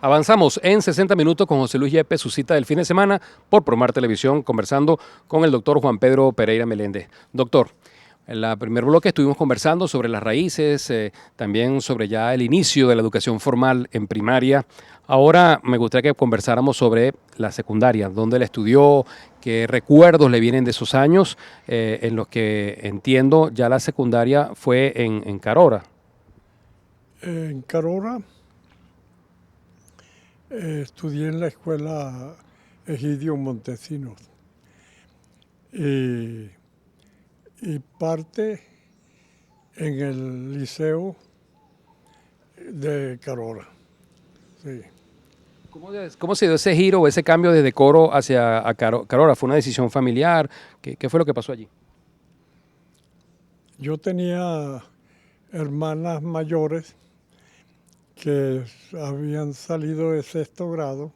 Avanzamos en 60 minutos con José Luis Yepes, su cita del fin de semana por Promar Televisión, conversando con el doctor Juan Pedro Pereira Meléndez. Doctor, en la primer bloque estuvimos conversando sobre las raíces, también sobre ya el inicio de la educación formal en primaria. Ahora me gustaría que conversáramos sobre la secundaria, dónde la estudió, qué recuerdos le vienen de esos años, en los que entiendo ya la secundaria fue en Carora. En Carora estudié en la escuela Egidio Montesinos y, y parte en el liceo de Carora. Sí. ¿Cómo se dio ese giro o ese cambio desde Coro hacia Carora? ¿Fue una decisión familiar? ¿Qué fue lo que pasó allí? Yo tenía hermanas mayores que habían salido de sexto grado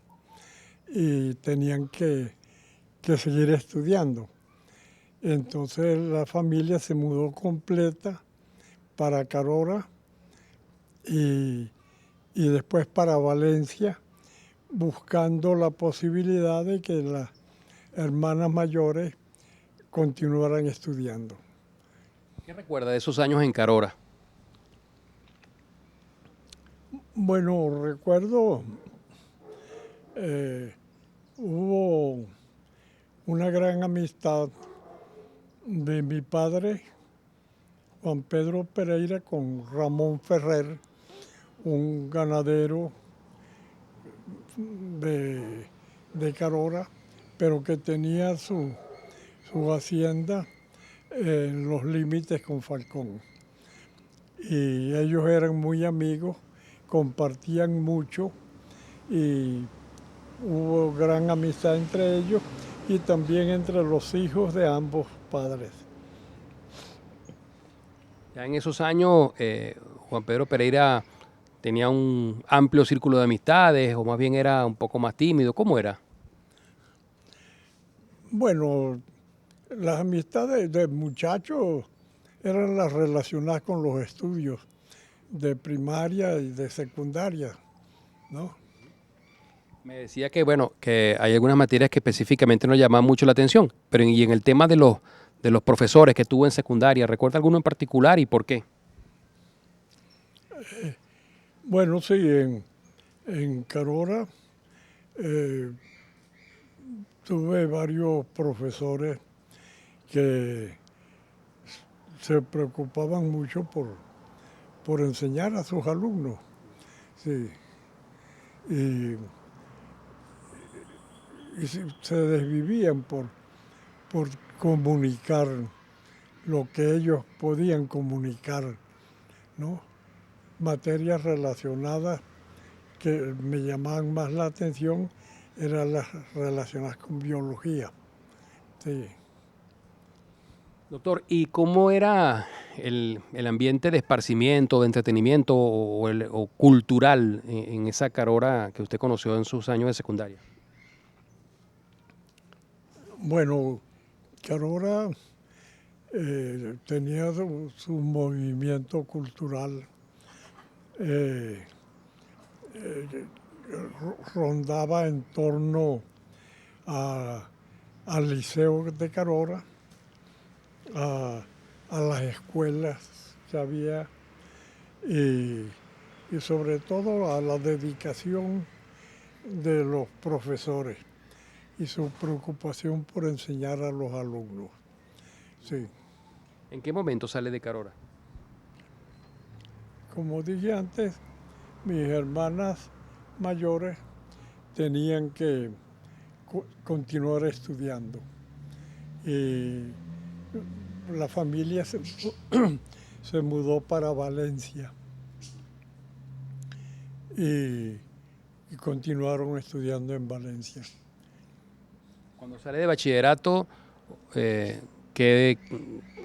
y tenían que seguir estudiando. Entonces la familia se mudó completa para Carora y después para Valencia, buscando la posibilidad de que las hermanas mayores continuaran estudiando. ¿Qué recuerda de esos años en Carora? Bueno, recuerdo, hubo una gran amistad de mi padre, Juan Pedro Pereira, con Ramón Ferrer, un ganadero de Carora, pero que tenía su hacienda en los límites con Falcón. Y ellos eran muy amigos, compartían mucho y hubo gran amistad entre ellos y también entre los hijos de ambos padres. Ya en esos años, Juan Pedro Pereira tenía un amplio círculo de amistades o más bien era un poco más tímido. ¿Cómo era? Bueno, las amistades de muchachos eran las relacionadas con los estudios de primaria y de secundaria, ¿no? Me decía que, bueno, que hay algunas materias que específicamente nos llamaban mucho la atención, pero y en el tema de los profesores que tuvo en secundaria, ¿recuerda alguno en particular y por qué? Bueno, sí, en Carora eh, tuve varios profesores que se preocupaban mucho por enseñar a sus alumnos. Sí. Y, se desvivían por comunicar lo que ellos podían comunicar, ¿no? Materias relacionadas que me llamaban más la atención eran las relacionadas con biología. Sí. Doctor, ¿y cómo era el ambiente de esparcimiento, de entretenimiento o cultural en esa Carora que usted conoció en sus años de secundaria? Bueno, Carora tenía su movimiento cultural, eh, rondaba en torno a- al Liceo de Carora, a, a las escuelas que había y, y sobre todo a la dedicación de los profesores y su preocupación por enseñar a los alumnos. Sí. ¿En qué momento sale de Carora? Como dije antes, mis hermanas mayores tenían que continuar estudiando y la familia se mudó para Valencia y, y continuaron estudiando en Valencia. Cuando sale de bachillerato, eh, ¿qué,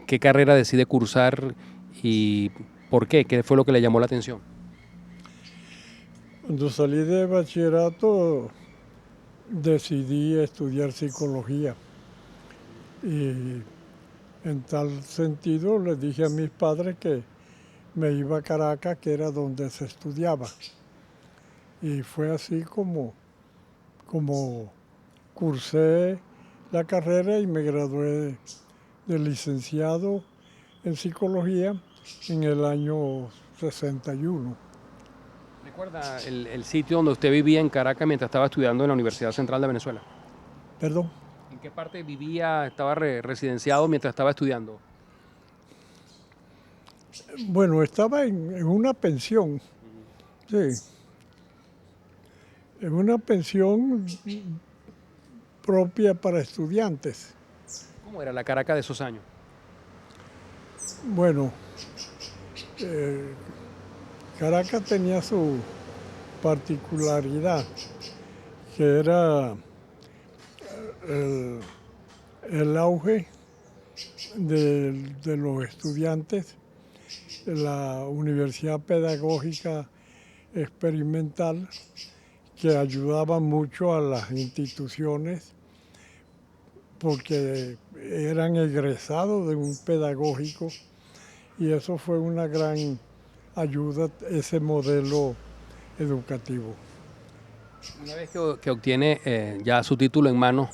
qué carrera decide cursar y por qué? ¿Qué fue lo que le llamó la atención? Cuando salí de bachillerato decidí estudiar psicología y en tal sentido le dije a mis padres que me iba a Caracas, que era donde se estudiaba. Y fue así como cursé la carrera y me gradué de licenciado en psicología en el año 61. ¿Recuerda el sitio donde usted vivía en Caracas mientras estaba estudiando en la Universidad Central de Venezuela? Perdón. ¿En qué parte vivía, estaba residenciado mientras estaba estudiando? Bueno, estaba en una pensión, sí, en una pensión propia para estudiantes. ¿Cómo era la Caracas de esos años? Bueno, eh, Caracas tenía su particularidad, que era el, el auge de los estudiantes, la Universidad Pedagógica Experimental, que ayudaba mucho a las instituciones porque eran egresados de un pedagógico y eso fue una gran ayuda, ese modelo educativo. Una vez que obtiene ya su título en mano,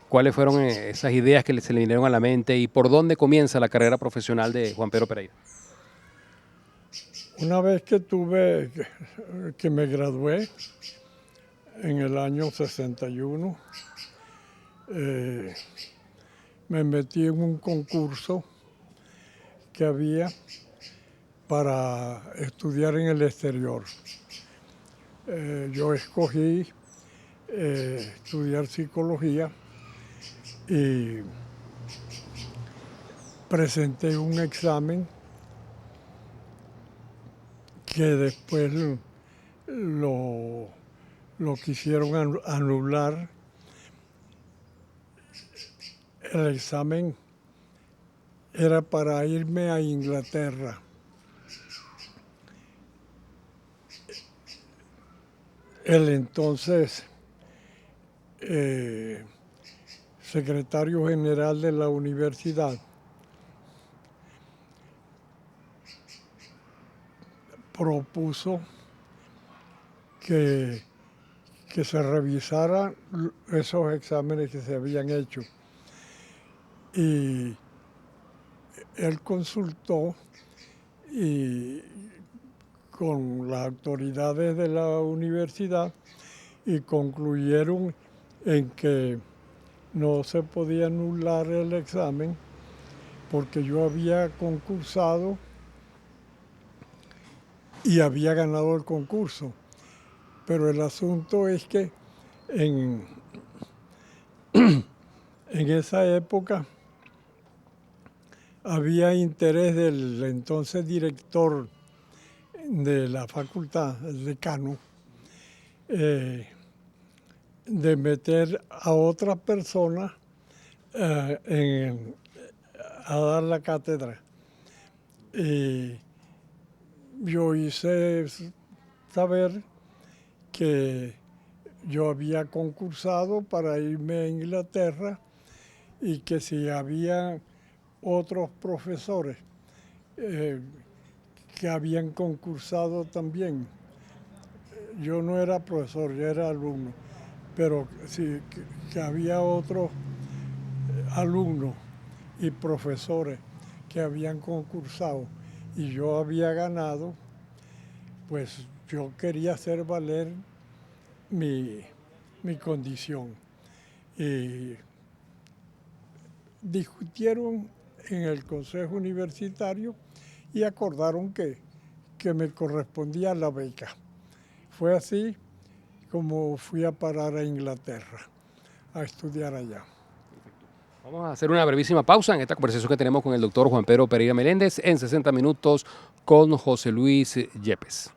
¿cuáles fueron esas ideas que se le vinieron a la mente y por dónde comienza la carrera profesional de Juan Pedro Pereira? Una vez que me gradué en el año 61, me metí en un concurso que había para estudiar en el exterior. Yo escogí estudiar psicología y presenté un examen que después lo, lo quisieron anular. El examen era para irme a Inglaterra. El entonces secretario general de la universidad propuso que se revisaran esos exámenes que se habían hecho. Y él consultó con las autoridades de la universidad y concluyeron en que no se podía anular el examen porque yo había concursado y había ganado el concurso. Pero el asunto es que en esa época había interés del entonces director de la facultad, el decano, de meter a otra persona a dar la cátedra. Y yo hice saber que yo había concursado para irme a Inglaterra y que si había otros profesores que habían concursado también. Yo no era profesor, yo era alumno, pero sí que había otros alumnos y profesores que habían concursado y yo había ganado, pues yo quería hacer valer mi condición. Y discutieron en el consejo universitario y acordaron que me correspondía la beca. Fue así como fui a parar a Inglaterra, a estudiar allá. Vamos a hacer una brevísima pausa en esta conversación que tenemos con el doctor Juan Pedro Pereira Meléndez en 60 minutos con José Luis Yepes.